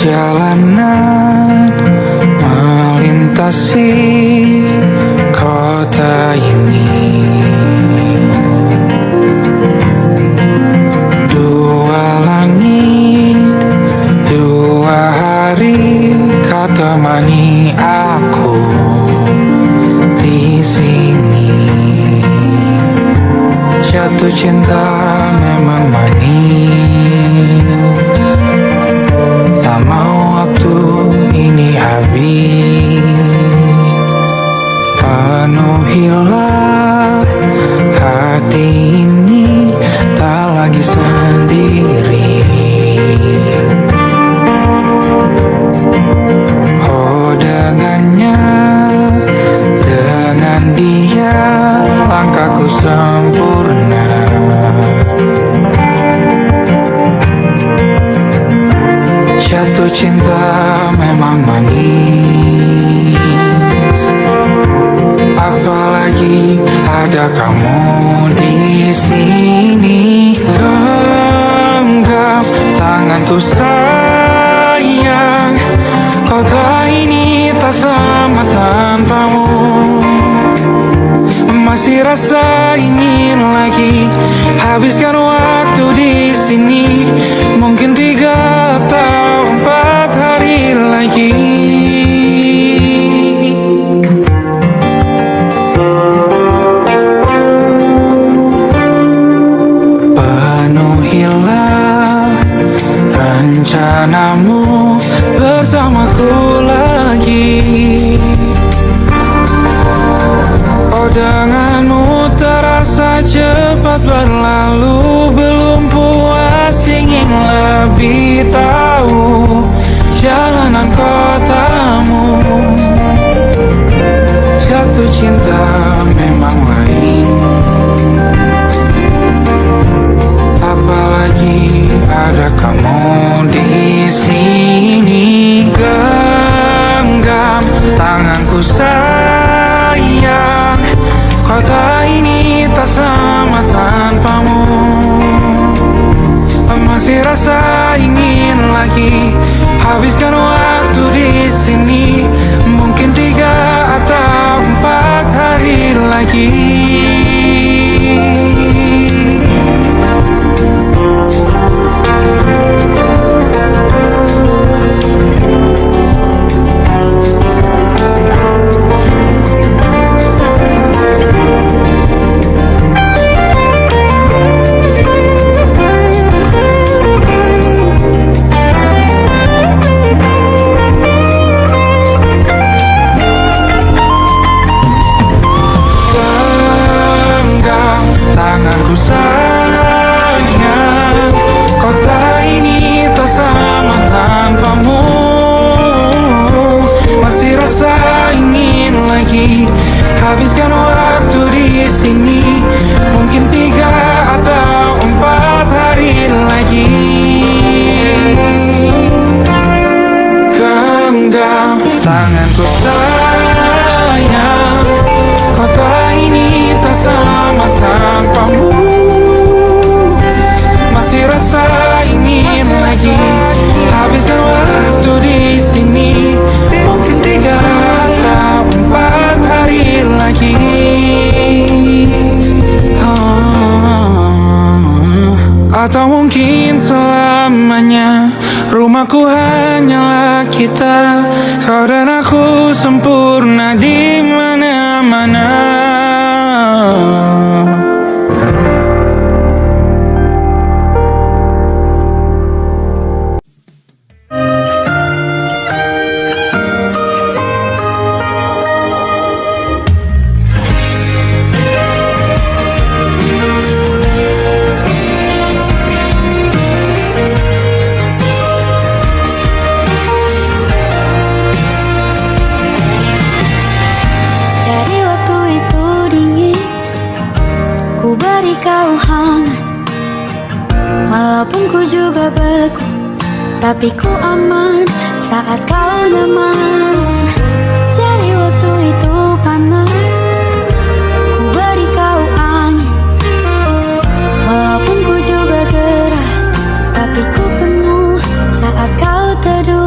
Perjalanan melintasi kota ini, dua langit, dua hari kau temani aku di sini. Jatuh cinta memang manis, tak mau waktu ini habis. Penuhilah hati ini, tak lagi sendiri. Oh dengannya, dengan dia langkahku sempurna. Jatuh cinta memang manis, apalagi ada kamu di sini. Genggam tanganku sayang, kota ini tak sama tanpamu. Masih rasa ingin lagi habiskan waktu di sini, mungkin 3 atau 4 hari lagi. Penuhilah rencanamu bersamaku lagi. Oh denganmu terasa cepat berlalu, belum puas ingin lebih tahu jalanan kotamu. Jatuh cinta memang lain, apalagi ada kamu di sini. Genggam tanganku sayang, kota ini tak sama tanpamu. Masih rasa ingin lagi habiskan waktu di sini, mungkin 3 atau 4 hari lagi. Tanganku sayang, kota ini tak sama tanpamu. Masih rasa ingin lagi habiskan waktu di sini, mungkin 3 atau 4 hari lagi. Genggam tanganku sayang, kota ini tak sama tanpamu. Masih rasa ingin lagi habiskan waktu di sini, mungkin 3 atau 4 hari lagi. Atau mungkin selamanya rumahku hanyalah kita, kau dan aku sempurna di mana-mana. Kau hangat, walaupun ku juga beku, tapi ku aman saat kau nyaman. Jadi waktu itu panas, ku beri kau angin, walaupun ku juga gerah, tapi ku penuh saat kau teduh.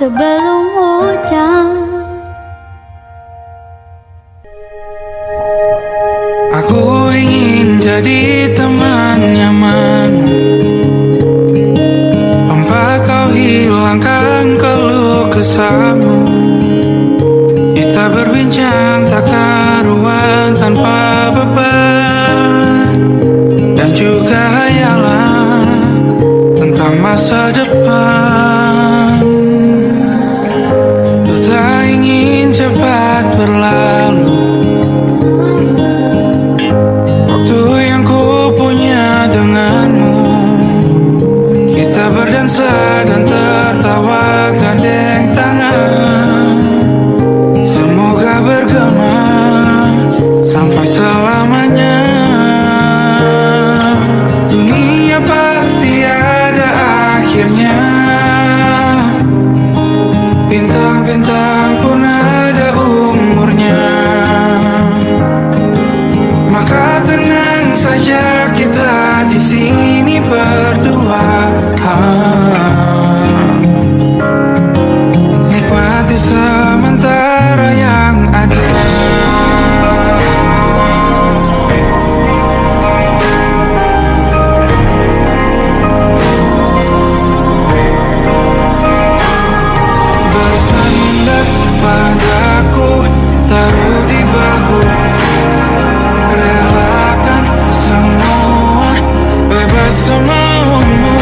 sebelum hujan. Aku ingin jadi teman nyamanmu, tempat kau hilangkan keluh kesahmu. Kita berbincang tak karuan tanpa beban, dan juga hayalan tentang masa depan. Ku tak ingin cepat berlalu waktu yang ku punya denganmu. Kita berdansa dan tertawa gandeng tangan, semoga bergema sampai selamanya. Dunia pasti ada akhirnya, bintang-bintang pun ada umurnya. Maka tenang saja kita di sini berdua, nikmati sementara yang ada. Bersandar padaku, taruh di bahu, relakan semua, bebas semaumu.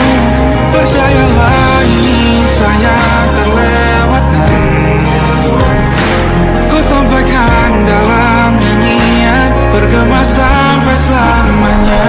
Percayalah ini saya terlewatkan, ku sampaikan dalam nyanyian, bergema sampai selamanya.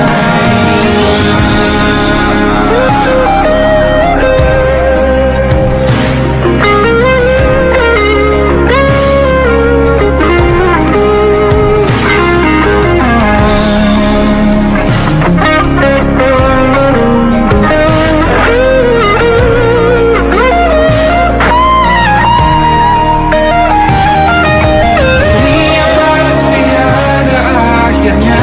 Dunia pasti ada akhirnya,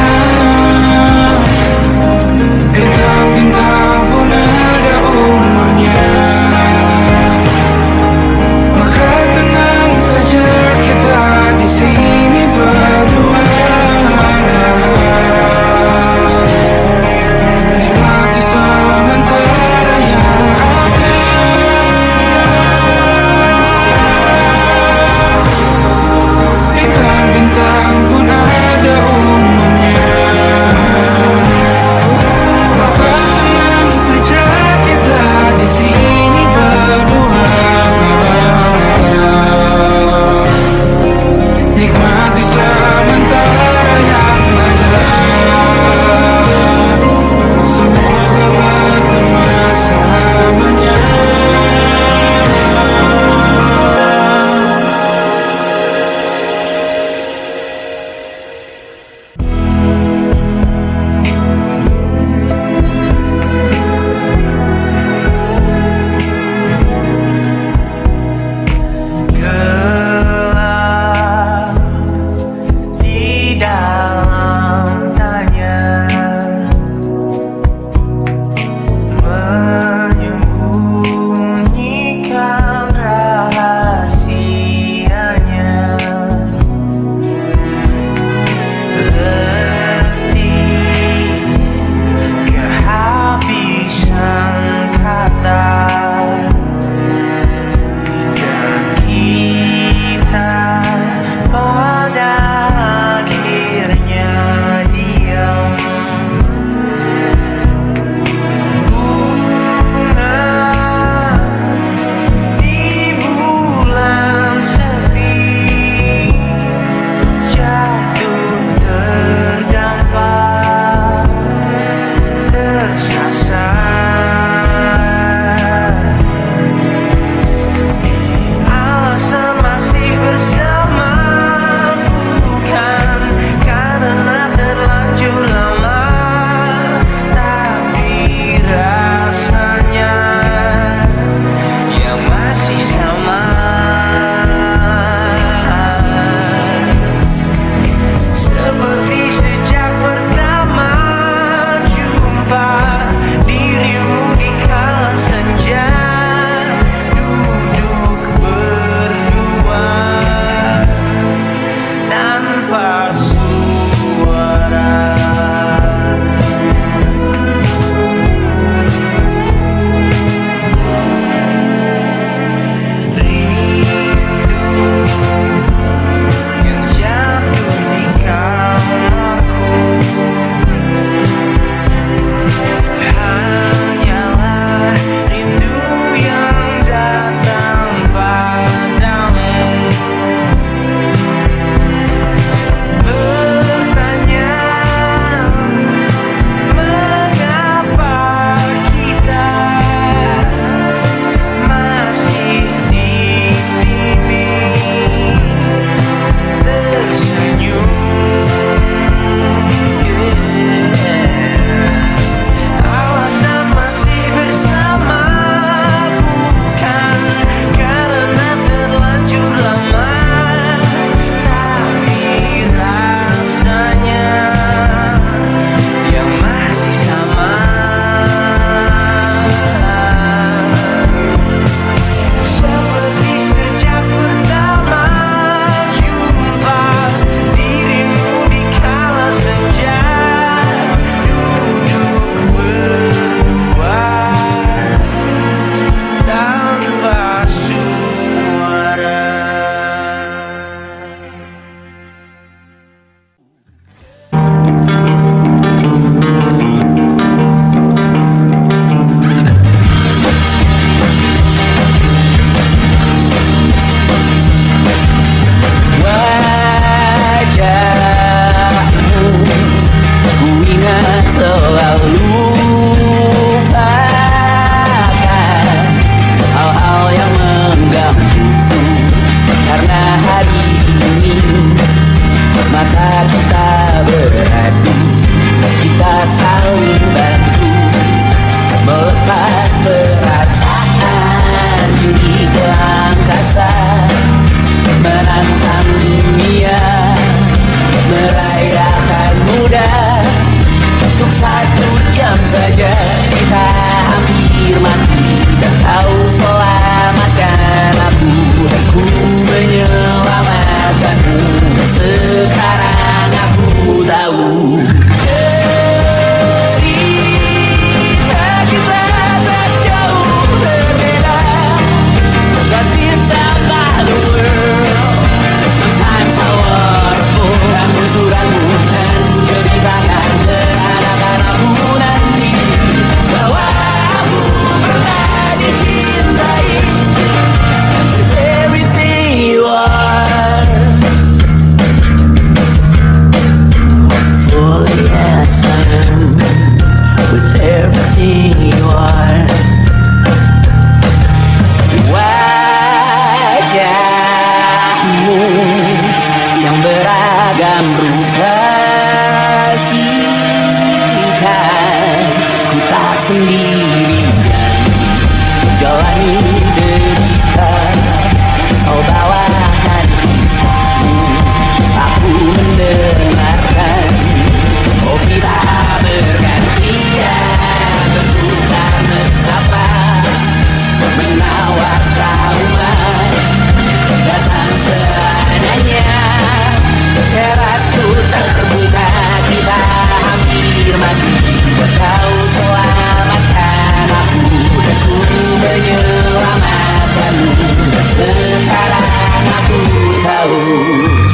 mati buat kau selamatkan aku, dan ku menyelamatkanmu. Dan sekarang aku tahu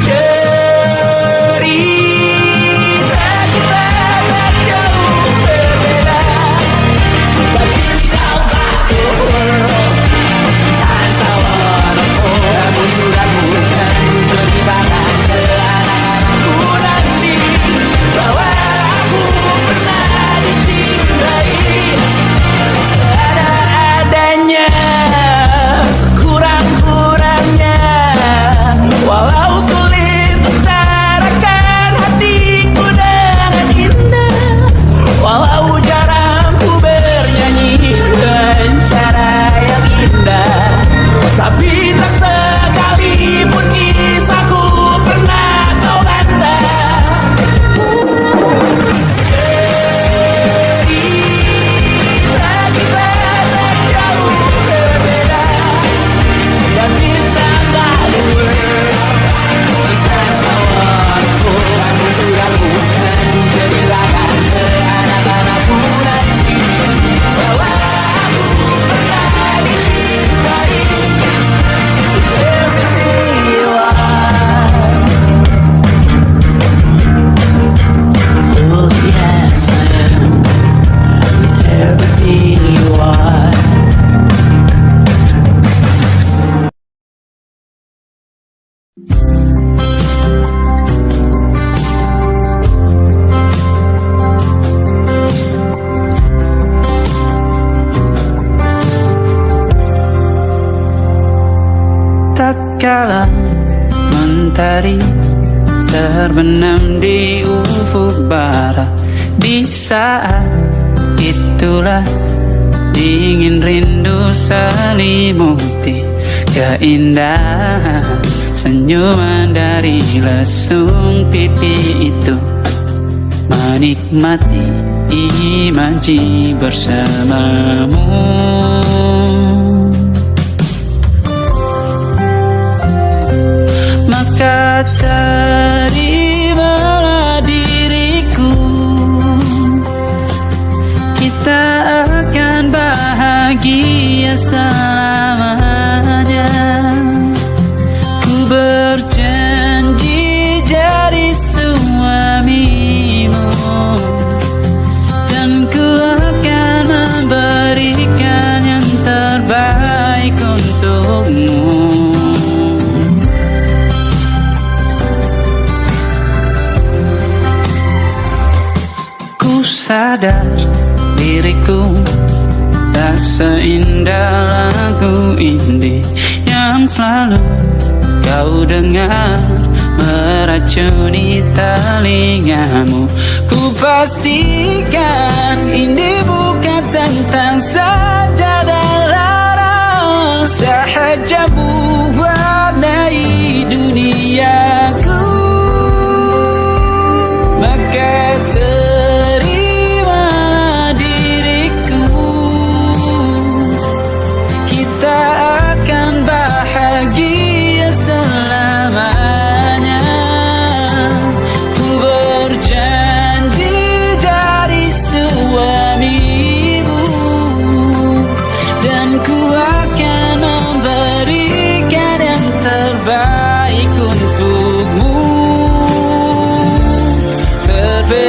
cerita kita tak jauh berbeda. But you talk about the world, sometimes I wanna hold. Namun sudah bukan jadi bahan ke anak-anakku nanti, bahwa aku pernah dicintai seadanya, sekurang-kurangnya. Walau sulit utarakan hatiku dengan indah, walau jarang ku bernyanyi dengan cara yang indah, tapi tak sekalipun kisahku pernah kau bantah. Cerita kita tak jauh berbeda, but it's about the world. Sometimes I wanna hold. Namun sudah bukan jadi bahan ke anak-anakku nanti, bahwa aku pernah dicintai. Everything you are, full yes I am, with everything you are. Tatkala mentari terbenam di ufuk barat, di saat itulah dingin rindu selimuti keindahan senyuman dari lesung pipi itu, menikmati imaji bersamamu. Maka terimalah diriku, kita akan bahagia selamanya. Ku berjanji jadi suamimu, dan ku akan memberikan yang terbaik untukmu. Sadar diriku tak seindah lagu indie yang selalu kau dengar meracuni telingamu. Ku pastikan ini bukan tentang sajadah larang, sahaja mewarnai duniaku. Maka terbaik untukmu, berbeda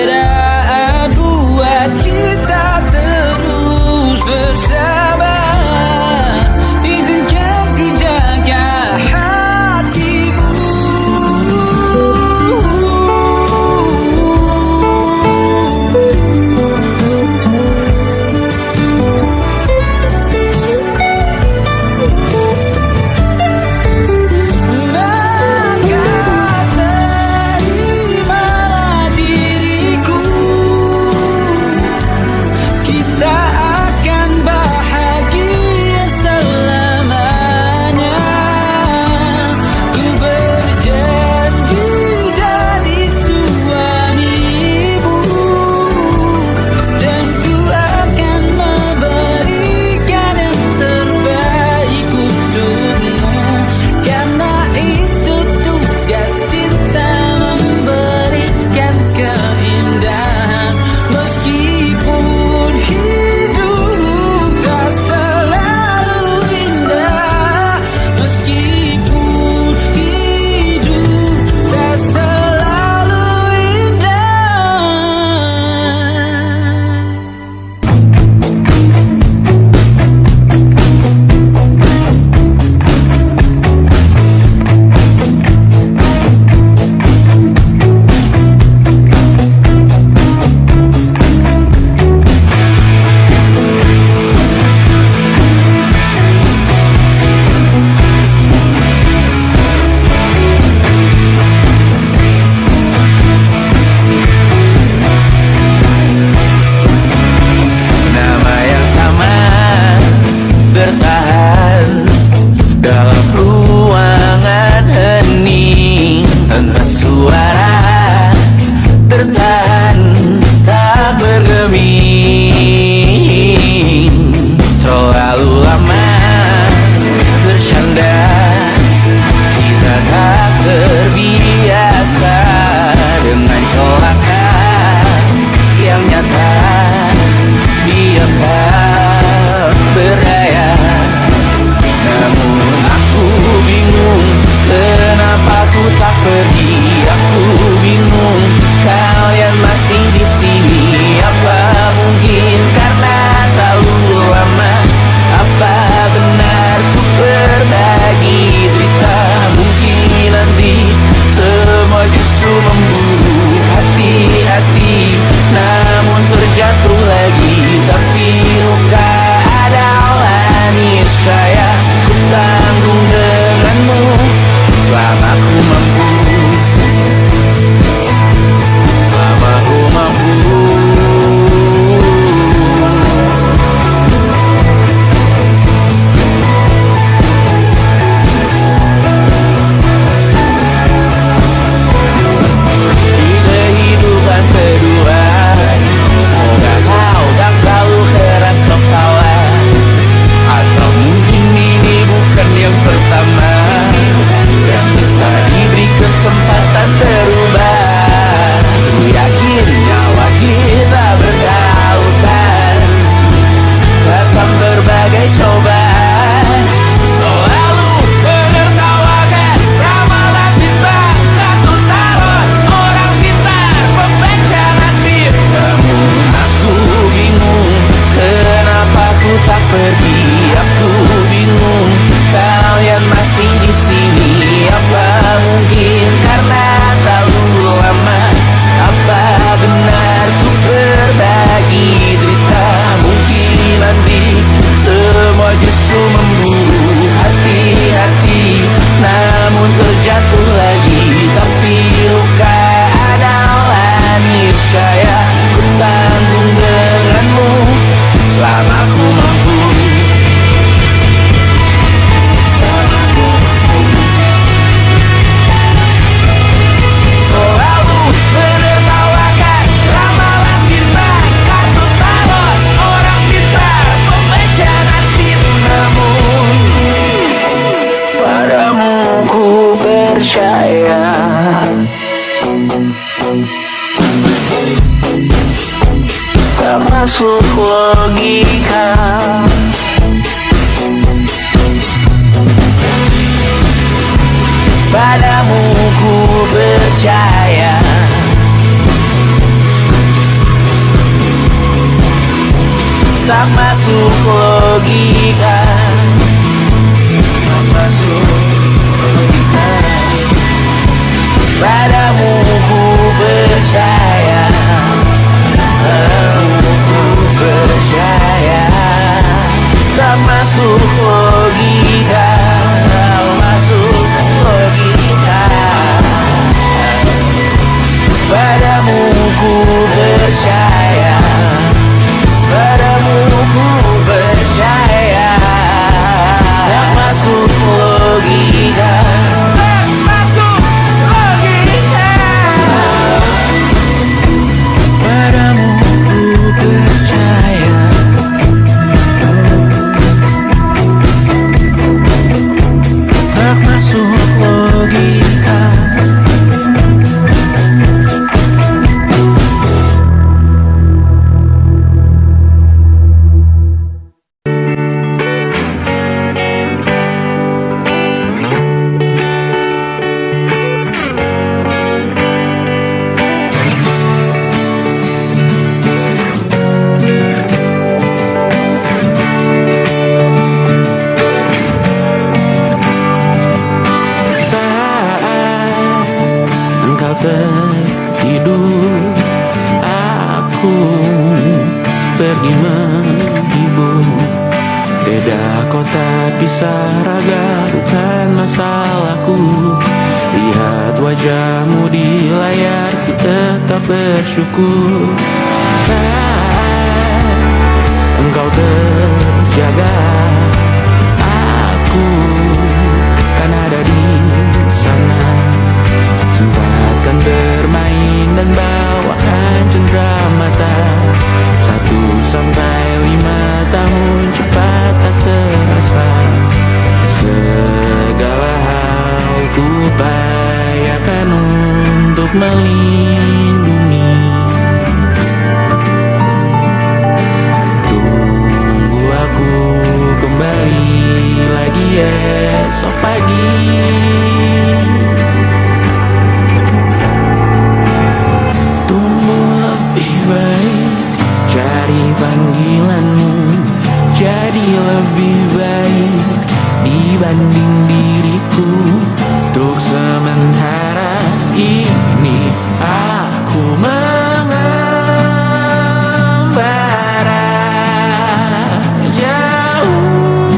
masuk logika. Padamu ku percaya, tak masuk logika, tak masuk logika. Padamu ku percaya, padamu ku percaya, tak masuk logika, tak masuk logika. Padamu ku percaya, padamu ku percaya, tak masuk logika, tak masuk logika. Padamu ku percaya, tak masuk logika. Tertidur, aku pergi menghibur. Beda kota, pisah raga, bukan masalahku. Lihat wajahmu di layar, ku tetap bersyukur. Saat engkau terjaga, aku kan ada di sana. Sempatkan bermain dan bawakan cenderamata. 1-5 tahun cepat tak terasa. Segala hal ku upayakan untuk melindungi. Tunggu aku kembali lagi esok pagi. Cari panggilanmu jadi lebih baik dibanding diriku. Untuk sementara ini aku mengembara jauh.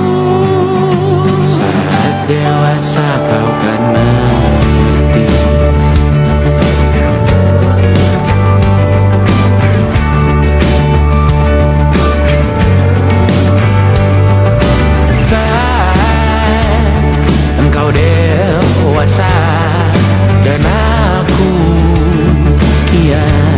Saat dewasa kau kan mengerti. Dewasa dan aku kian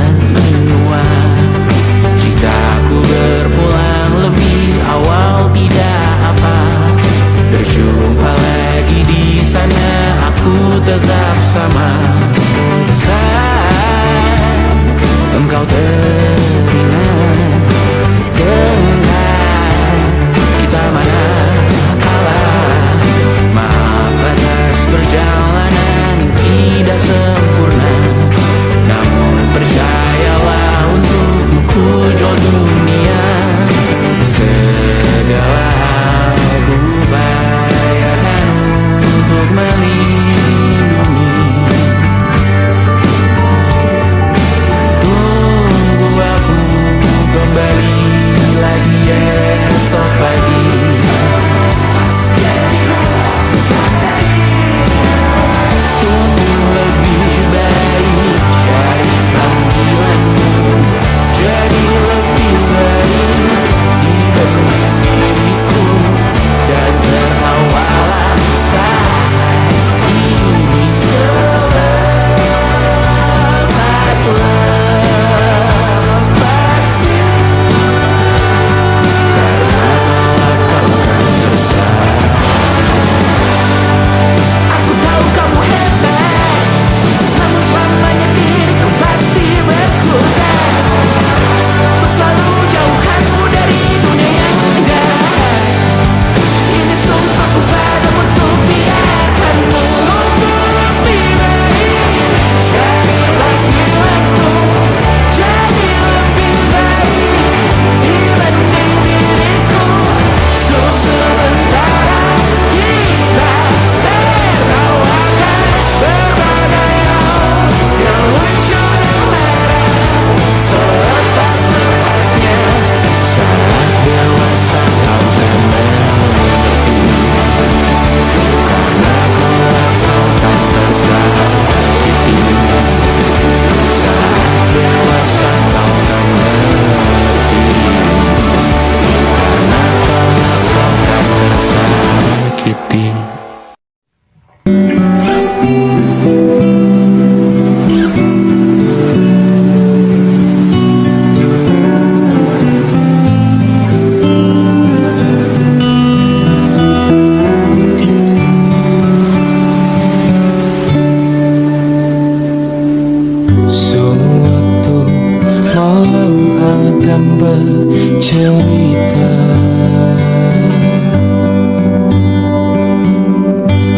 dan bercerita.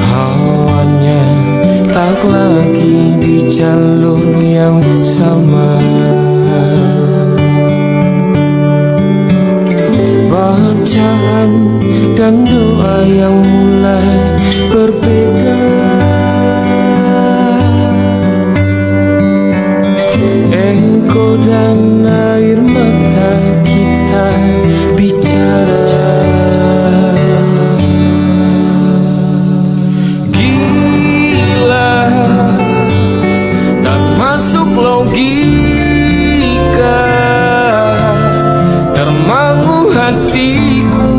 Hawanya tak lagi di jalur yang sama. Bacaan dan doa yang mulai berbeda. Ego dan air mata kita bicara. Gila, tak masuk logika, termangu hatiku.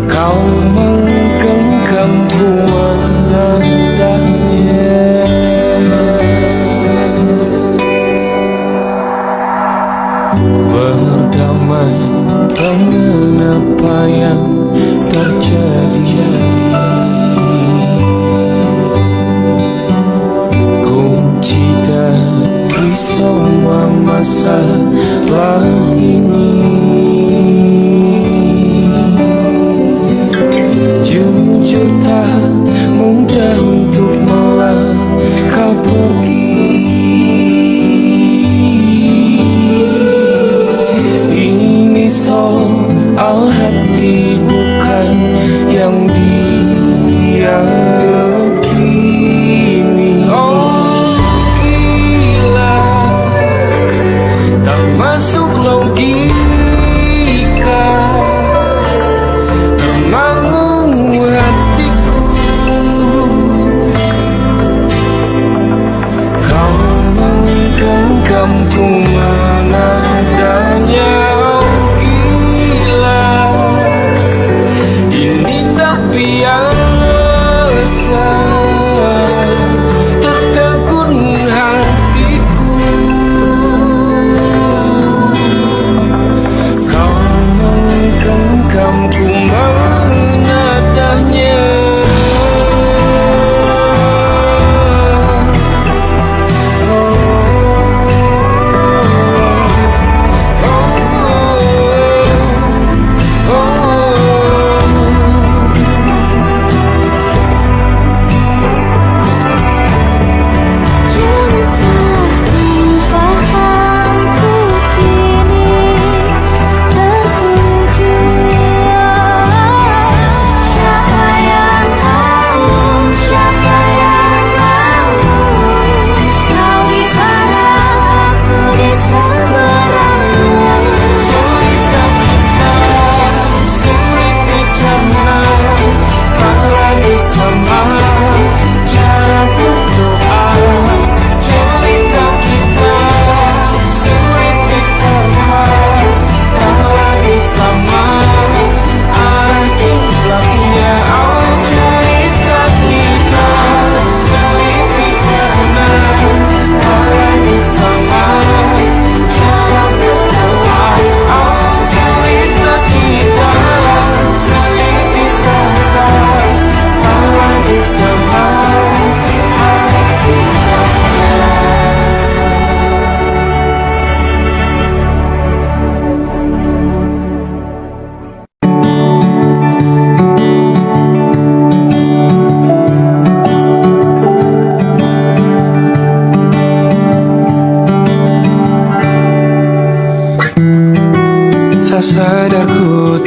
Kau menggenggamku menandanya. Berdamai dengan apa yang terjadi. Kunci dari semua masalah ini, jujur tak mudah untuk melangkah pergi. Ini soal hati bukan yang diyakini. Oh gila, tak masuk logika, termangu hatiku. Kau menggenggamku menandanya. Oh gila, ini tak biasa, tertegun hatiku. Kau menggenggamku menadahnya. Jangan salahkan fahamku kini tertuju. Siapa yang tahu, siapa yang mau? Kau di sana, aku di seberang. Cerita kita sulit dicerna, apalagi sama cara berdoa. Cerita kita sulit diterima, apalagi sama arti belakangnya. Oh cerita kita sulit dicerna, apalagi sama cara berdoa. Oh cerita kita sulit diterima, apalagi sama arti belakangnya. Tak sadar ku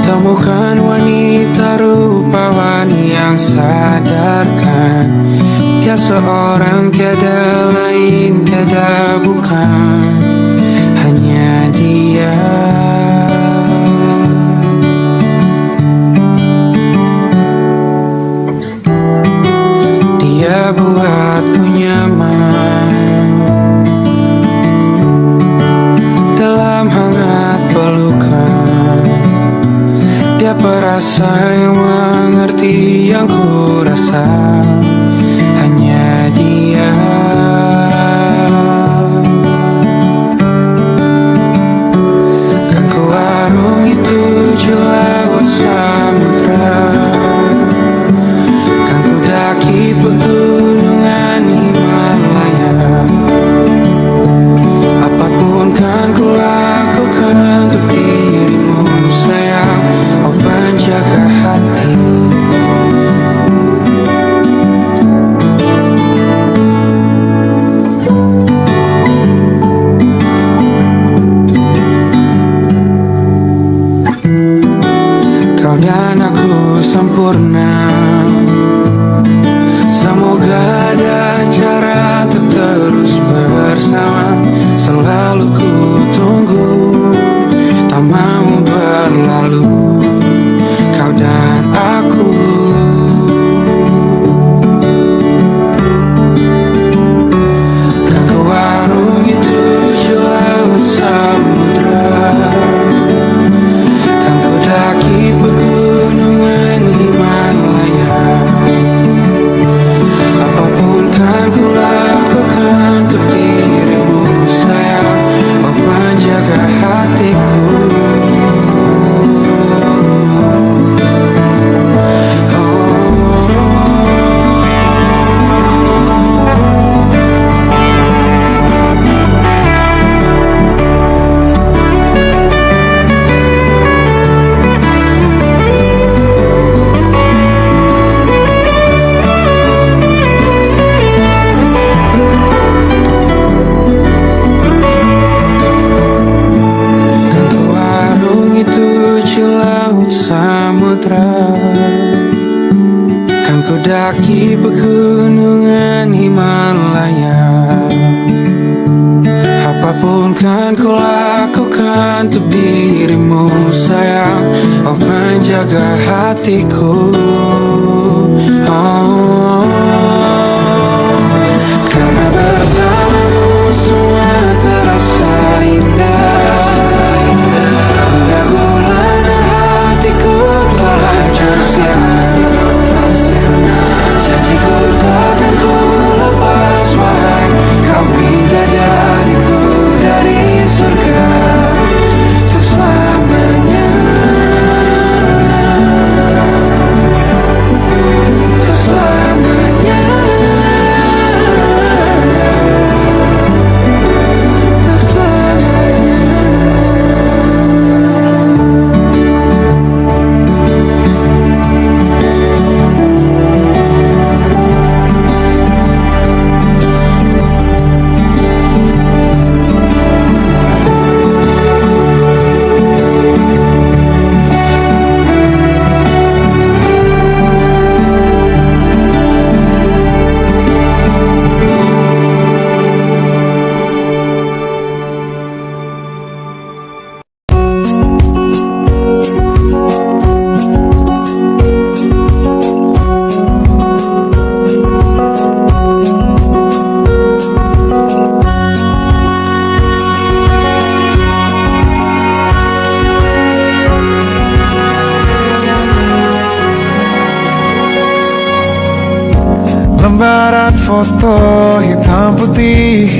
temukan wanita rupawan yang sadarkan dia seorang, tiada lain, tiada bukan, hanya dia. Dia buatku nyaman dalam hangat pelukan. Dia perasa yang mengerti yang ku rasa, hanya dia. akan kulakukan untuk dirimu sayang. Oh menjaga hatiku. Oh, karena bersamamu semua terasa indah. Hingga gulana hatiku telah tersiap. Janjiku takkan ku lepas wahai kau bidadariku dari surga untuk selamanya. Untuk selamanya. Untuk selamanya. Lembaran foto hitam putih,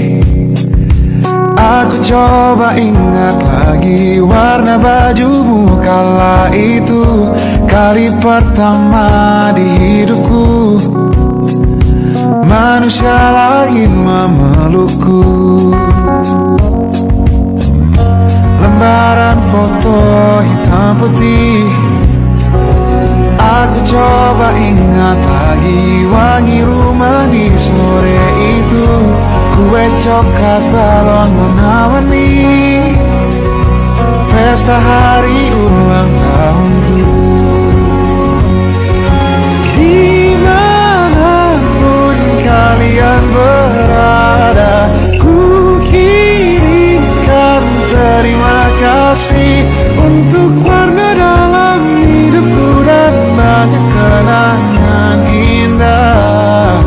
aku coba ingat lagi warna bajumu kala itu. Kali pertama di hidupku manusia lain memelukku. Lembaran foto hitam putih, aku coba ingat lagi wangi rumah di sore itu. Kue coklat balon warna-warni, pesta hari ulang tahunku. Dimanapun kalian berada, ku kirimkan terima kasih untuk warna dalam hidupku dan banyak kenangan indah.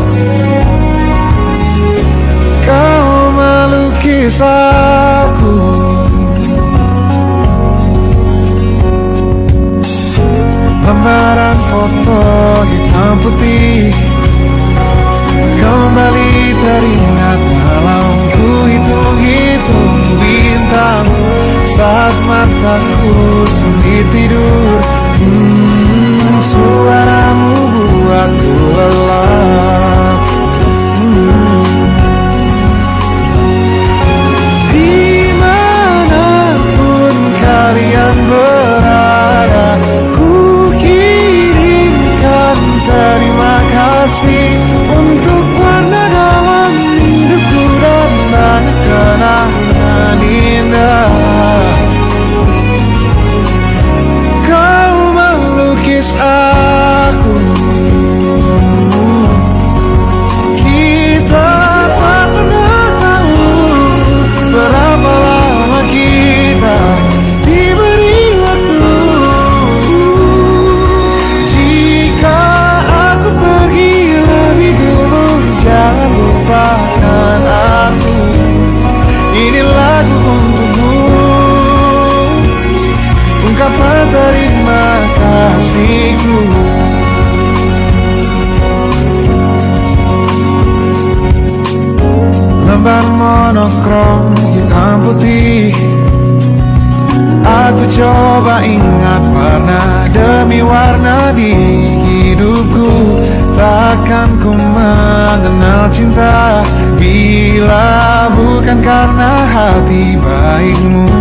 Kau melukis aku, lembaran foto hitam putih kembali teringat dalam ku hitung-hitung bintang saat mataku sulit tidur. Suaramu buatku lelah. Dimanapun kalian berada, ku kirimkan terima kasih untuk warna dalam hidupku dan banyak kenangan indah. Kau melukis aku, kita tak pernah tahu berapa lama kita diberi waktu. Jika aku pergi lebih dulu, jangan lupakan aku. Ini lagu untukmu, ungkapan terima kasihku. Lembar monokrom hitam putih, aku coba ingat warna demi warna di hidupku. Takkan ku mengenal cinta bila bukan karena hati baikmu.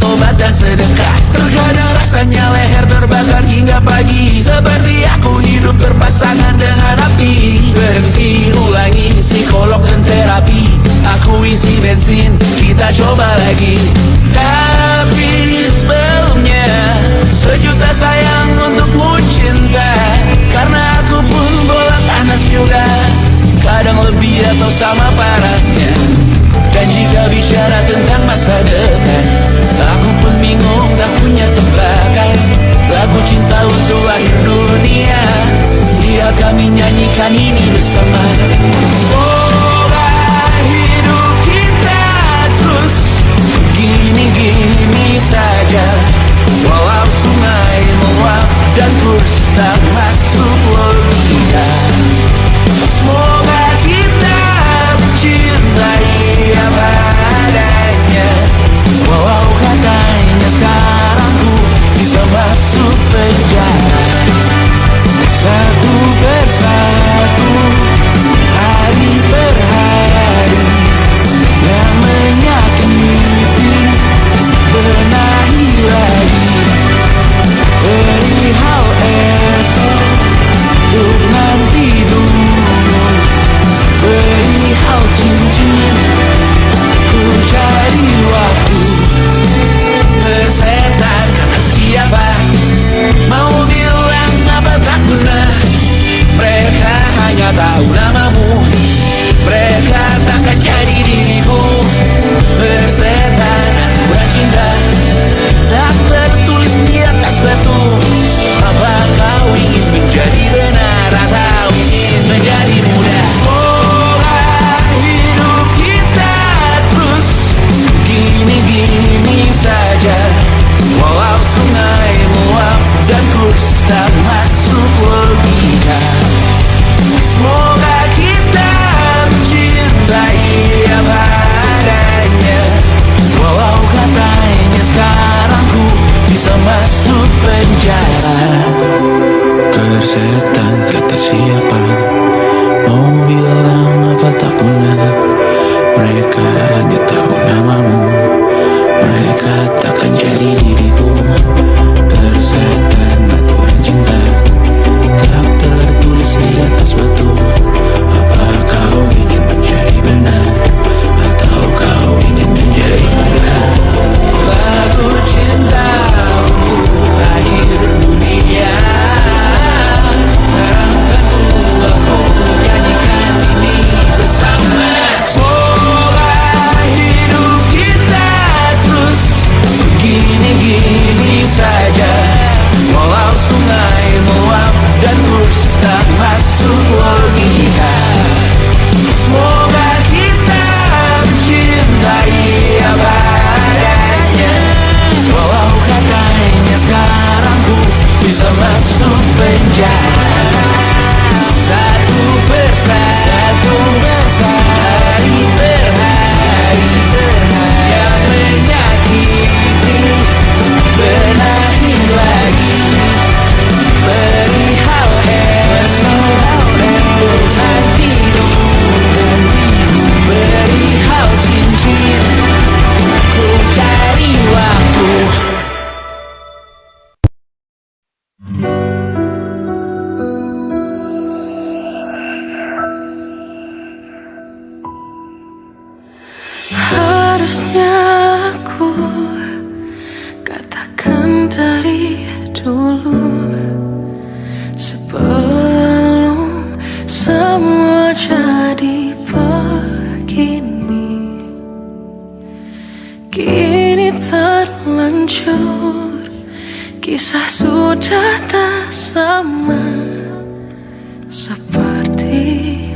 tobat dan sedekah. Terkadang rasanya leher terbakar hingga pagi, seperti aku hidup berpasangan dengan api. Berhenti, ulangi psikolog dan terapi. Aku isi bensin, kita coba lagi. Tapi sebelumnya, sejuta sayang untukmu cinta. Karena aku pun bola panas juga, kadang lebih atau sama parahnya. Dan jika bicara tentang masa depan, aku pun bingung tak punya tebakan. Lagu cinta untuk akhir dunia, lihat kami nyanyikan ini bersama. Semoga hidup kita terus gini-gini saja, walau sungai meluap dan kurs tak masuk logika. Semoga kita mencintai apa adanya, walau katanya sekarang ku bisa masuk penjara. Satu persatu, hari per hari, yang menyakiti benahi lagi. Perihal esok, untuk nanti dulu. Perihal cincin, ku cari waktu. Persetan kata siapa, mau bilang apa tak guna. Mereka hanya tahu namamu, mereka takkan jadi diriku. Persetan aturan cinta, tak tertulis di atas batu. Apa kau ingin menjadi benar atau ingin menjadi muda? Semoga hidup kita terus gini-gini saja, walau sungai meluap dan kurs tak masuk logika. Semoga kita mencintai apa adanya, walau katanya sekarang ku bisa masuk penjara. Persetan kata siapa, mau bilang apa tak guna. Mereka hanya tahu namamu, mereka takkan jadi diriku. Persetan aturan cinta, tak tertulis di atas batu. Apa kau ingin menjadi benar, atau kau ingin menjadi muda? Lagu cinta untuk akhir dunia, sekarang bantu aku nyanyikan ini bersama. Semoga hidup kita terus gini-gini saja, walau sungai meluap dan kurs tak masuk logika. Semoga kita mencintai apa adanya, walau katanya sekarang ku bisa masuk penjara. Satu persatu, hari per hari, yang menyakiti benahi lagi. Perihal esok, untuk nanti dulu. Perihal cincin, ku cari waktu. Harusnya aku katakan dari dulu, sebelum semua jadi begini. Kini terlanjur, kisah sudah tak sama seperti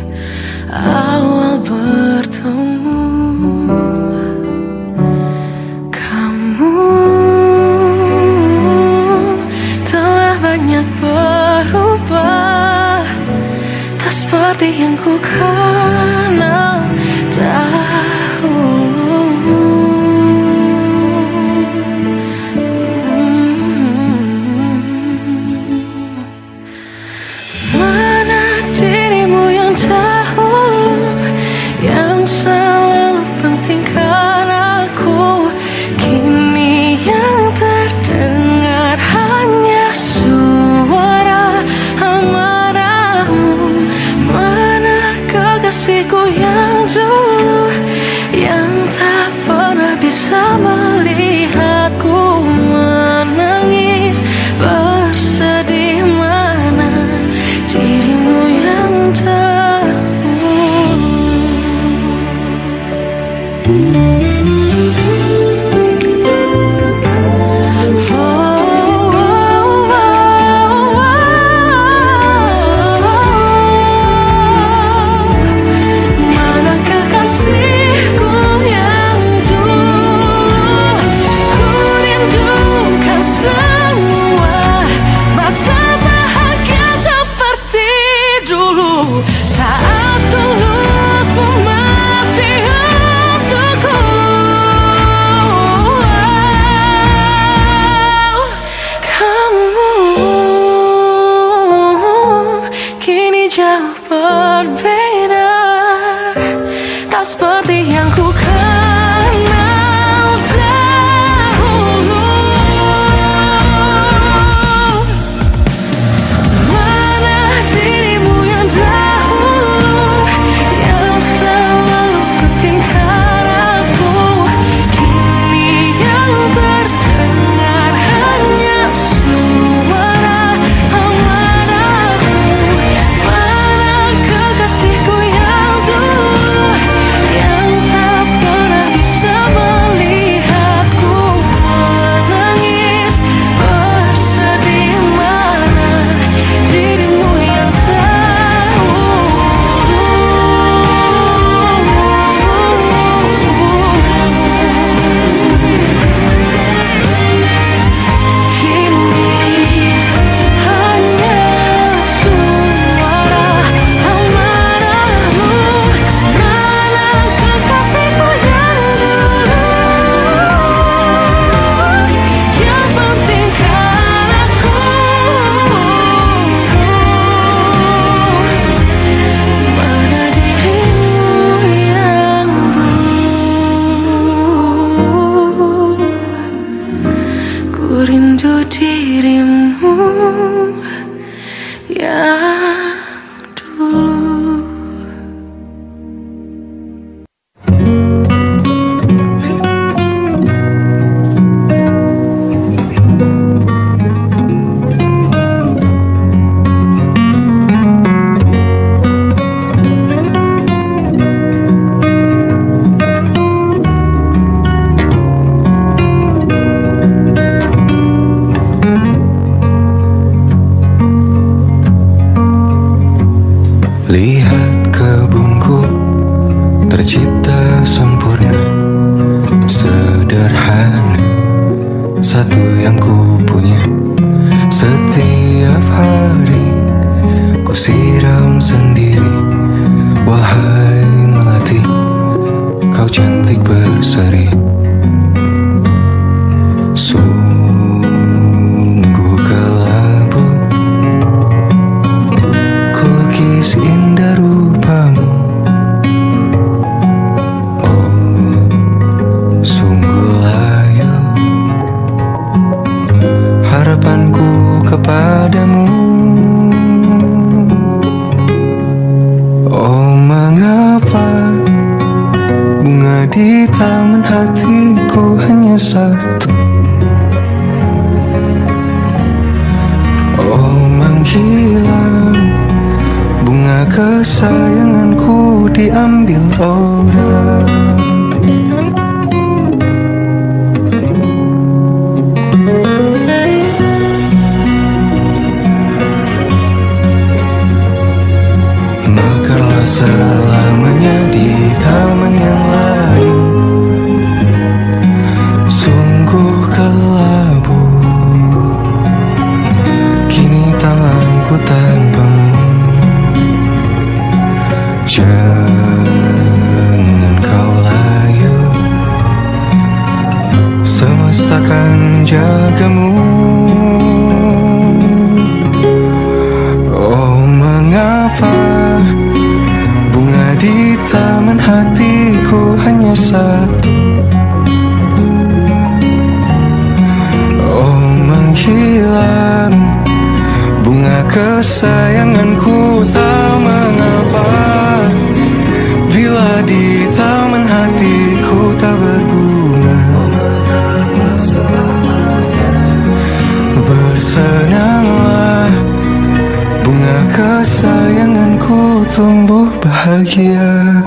awal bertemu. Kamu telah banyak berubah, tak seperti yang ku kenal dahulu. Mana dirimu yang dahulu, yang selalu pentingkan aku, kini dirimu yang dulu. Lihat kebunku tercipta sempurna, sederhana, satu yang ku punya. Setiap hari ku siram sendiri. Wahai melati, kau cantik berseri. Sungguh kelabu kulukis indah rupamu. Oh, sungguh layu harapanku kepadamu. Oh, mengapa bunga di taman hatiku hanya satu? Oh, menghilang bunga kesayanganku diambil orang. Mekarlah selamanya di taman yang lain. Sungguh kelabu kini tanganku tanpamu. Jangan kau layu, semesta kan menjagamu. Oh, mengapa bunga di taman hatiku hanya satu? Oh, menghilang bunga kesayanganku, tak mengapa bila di taman hatiku tak berbunga. Bersenanglah bunga kesayanganku tumbuh bahagia.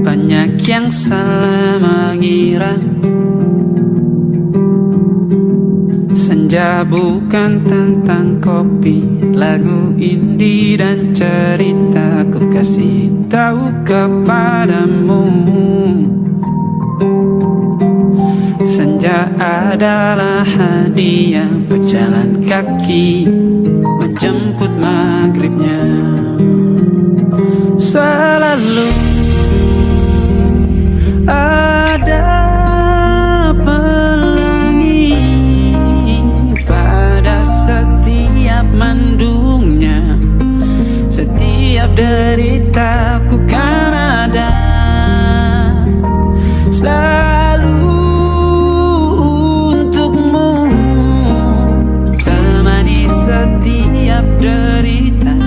Banyak yang salah mengira senja bukan tentang kopi, lagu indie dan cerita. Ku kasih tahu kepadamu, senja adalah hadiah berjalan kaki menjemput maghribnya. Selalu ada pelangi pada setiap mendungnya. Setiap deritaku kan ada selalu untukmu, temani setiap derita,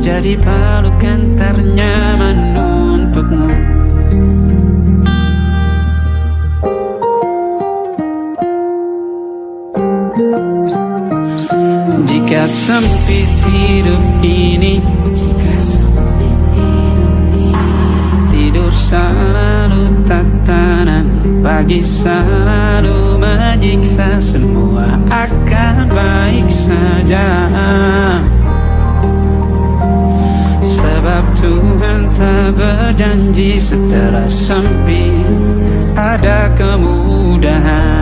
jadi pelukan ternyaman untukmu. Jika sempit hidup ini, tidur selalu tatanan, pagi selalu menyiksa, semua akan baik saja. Sebab Tuhan tak berjanji setelah sempit ada kemudahan.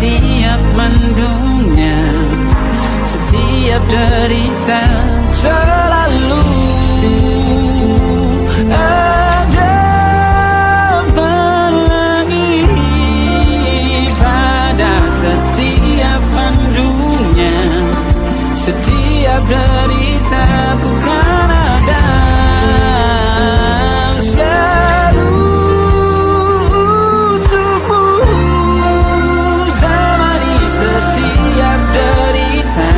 setiap mendungnya, setiap derita selalu ada pelangi pada setiap mendungnya, setiap derita ku kan ada selalu untukmu, temani setiap derita,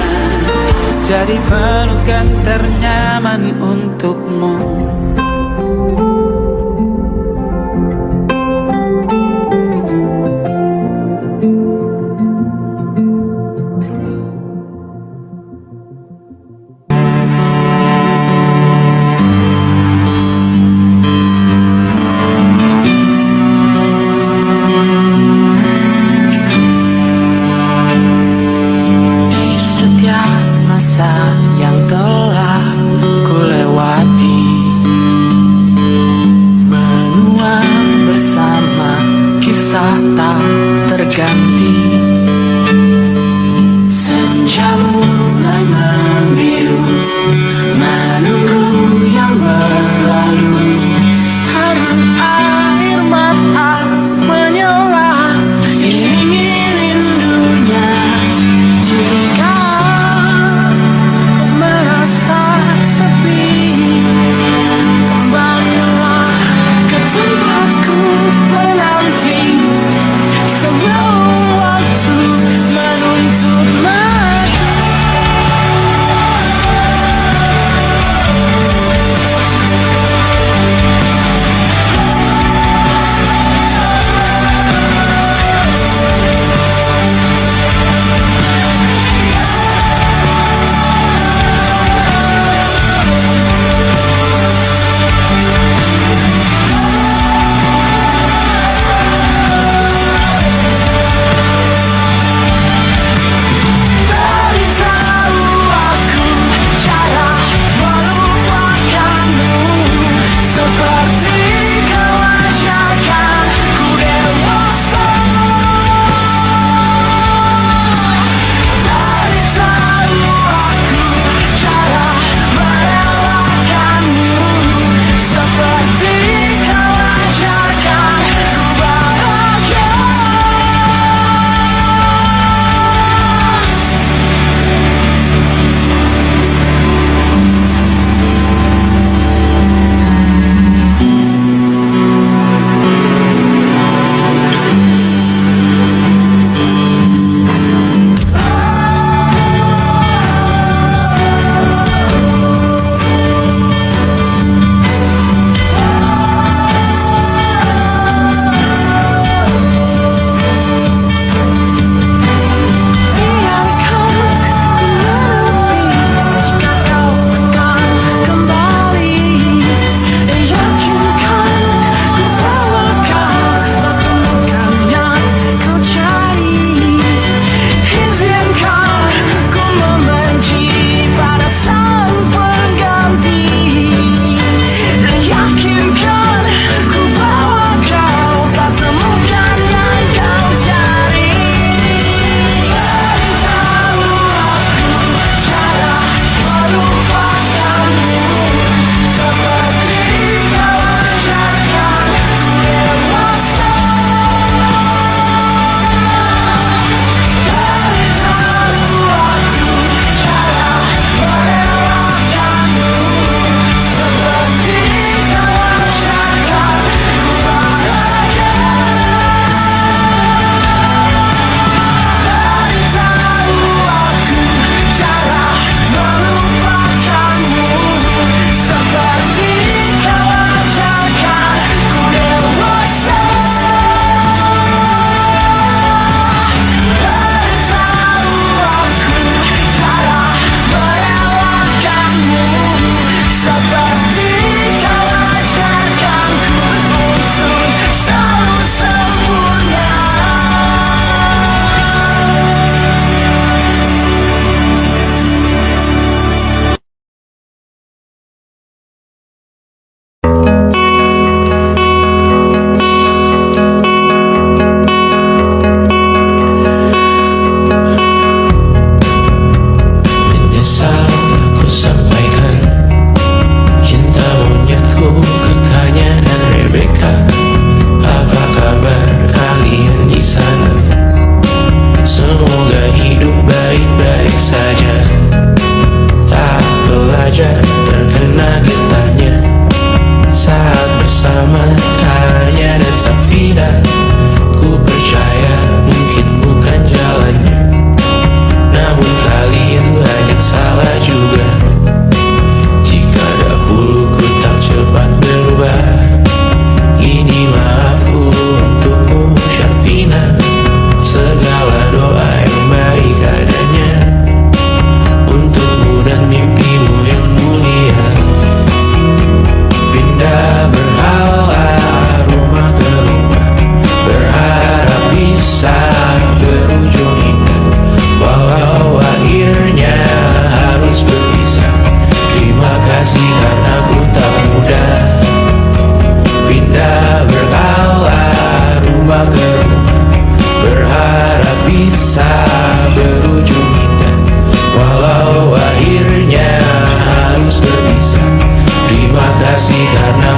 jadi pelukan ternyaman untukmu. Di setiap masa yang telah ku lewati, Karena